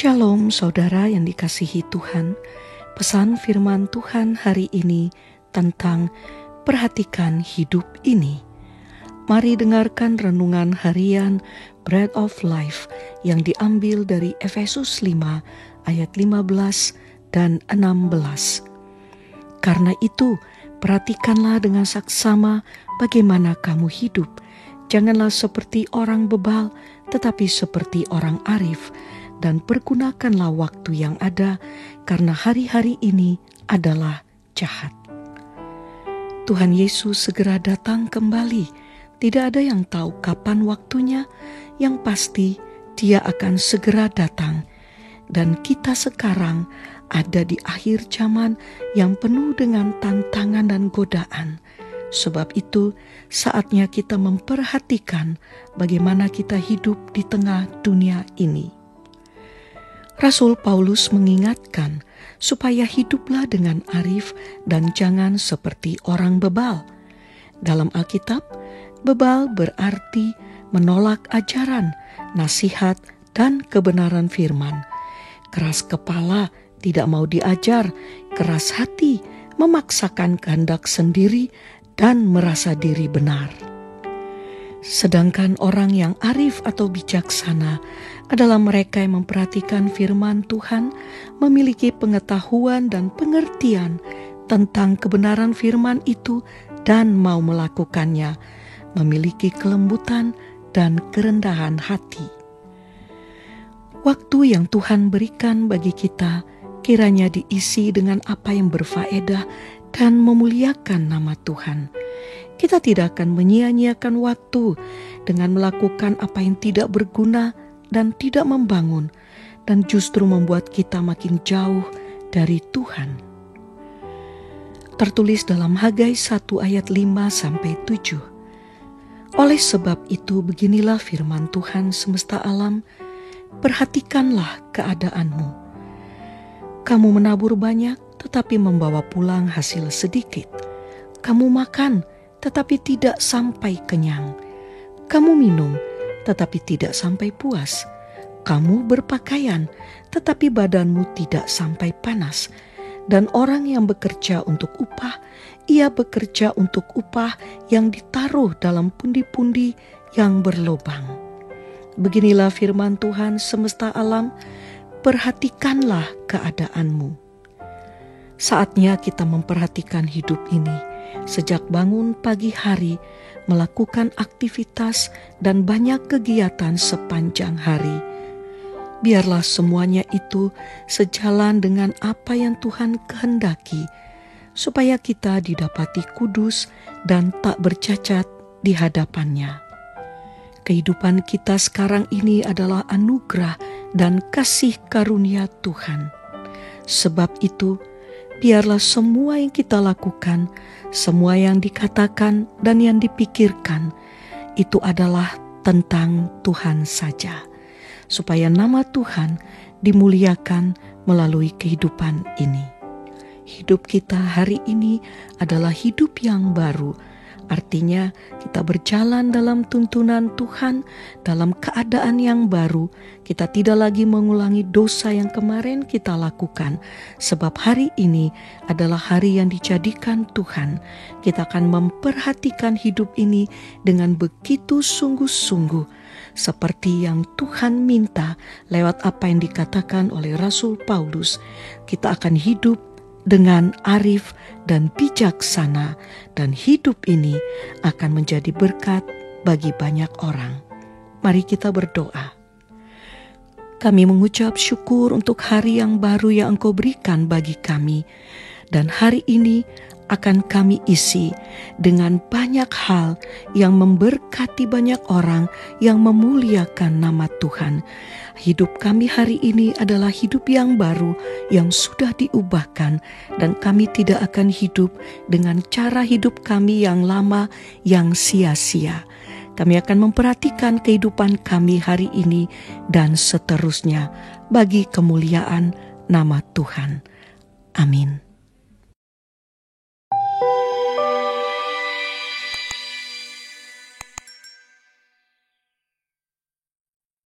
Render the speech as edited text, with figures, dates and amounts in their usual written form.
Shalom saudara yang dikasihi Tuhan. Pesan firman Tuhan hari ini tentang perhatikan hidup ini. Mari dengarkan renungan harian Bread of Life yang diambil dari Efesus 5 ayat 15 dan 16. Karena itu, perhatikanlah dengan saksama bagaimana kamu hidup. Janganlah seperti orang bebal, tetapi seperti orang arif. Dan pergunakanlah waktu yang ada, karena hari-hari ini adalah jahat. Tuhan Yesus segera datang kembali. Tidak ada yang tahu kapan waktunya, yang pasti Dia akan segera datang. Dan kita sekarang ada di akhir zaman yang penuh dengan tantangan dan godaan. Sebab itu, saatnya kita memperhatikan bagaimana kita hidup di tengah dunia ini. Rasul Paulus mengingatkan supaya hiduplah dengan arif dan jangan seperti orang bebal. Dalam Alkitab, bebal berarti menolak ajaran, nasihat, dan kebenaran firman. Keras kepala, tidak mau diajar, keras hati, memaksakan kehendak sendiri, dan merasa diri benar. Sedangkan orang yang arif atau bijaksana adalah mereka yang memperhatikan firman Tuhan, memiliki pengetahuan dan pengertian tentang kebenaran firman itu dan mau melakukannya, memiliki kelembutan dan kerendahan hati. Waktu yang Tuhan berikan bagi kita kiranya diisi dengan apa yang berfaedah dan memuliakan nama Tuhan. Kita tidak akan menyia-nyiakan waktu dengan melakukan apa yang tidak berguna dan tidak membangun, dan justru membuat kita makin jauh dari Tuhan. Tertulis dalam Hagai 1 ayat 5-7. Oleh sebab itu beginilah firman Tuhan semesta alam, perhatikanlah keadaanmu. Kamu menabur banyak tetapi membawa pulang hasil sedikit. Kamu makan tetapi tidak sampai kenyang. Kamu minum, tetapi tidak sampai puas. Kamu berpakaian, tetapi badanmu tidak sampai panas. Dan orang yang bekerja untuk upah, ia bekerja untuk upah yang ditaruh dalam pundi-pundi yang berlubang. Beginilah firman Tuhan semesta alam, perhatikanlah keadaanmu. Saatnya kita memperhatikan hidup ini. Sejak bangun pagi hari, melakukan aktivitas dan banyak kegiatan sepanjang hari. Biarlah semuanya itu sejalan dengan apa yang Tuhan kehendaki, supaya kita didapati kudus dan tak bercacat di hadapannya. Kehidupan kita sekarang ini adalah anugerah dan kasih karunia Tuhan. Sebab itu, biarlah semua yang kita lakukan, semua yang dikatakan dan yang dipikirkan, itu adalah tentang Tuhan saja. Supaya nama Tuhan dimuliakan melalui kehidupan ini. Hidup kita hari ini adalah hidup yang baru. Artinya kita berjalan dalam tuntunan Tuhan, dalam keadaan yang baru. Kita tidak lagi mengulangi dosa yang kemarin kita lakukan. Sebab hari ini adalah hari yang dijadikan Tuhan. Kita akan memperhatikan hidup ini dengan begitu sungguh-sungguh. Seperti yang Tuhan minta lewat apa yang dikatakan oleh Rasul Paulus. Kita akan hidup dengan arif dan bijaksana, dan hidup ini akan menjadi berkat bagi banyak orang. Mari kita berdoa. Kami mengucap syukur untuk hari yang baru yang Engkau berikan bagi kami, dan hari ini akan kami isi dengan banyak hal yang memberkati banyak orang, yang memuliakan nama Tuhan. Hidup kami hari ini adalah hidup yang baru yang sudah diubahkan, dan kami tidak akan hidup dengan cara hidup kami yang lama yang sia-sia. Kami akan memperhatikan kehidupan kami hari ini dan seterusnya bagi kemuliaan nama Tuhan. Amin.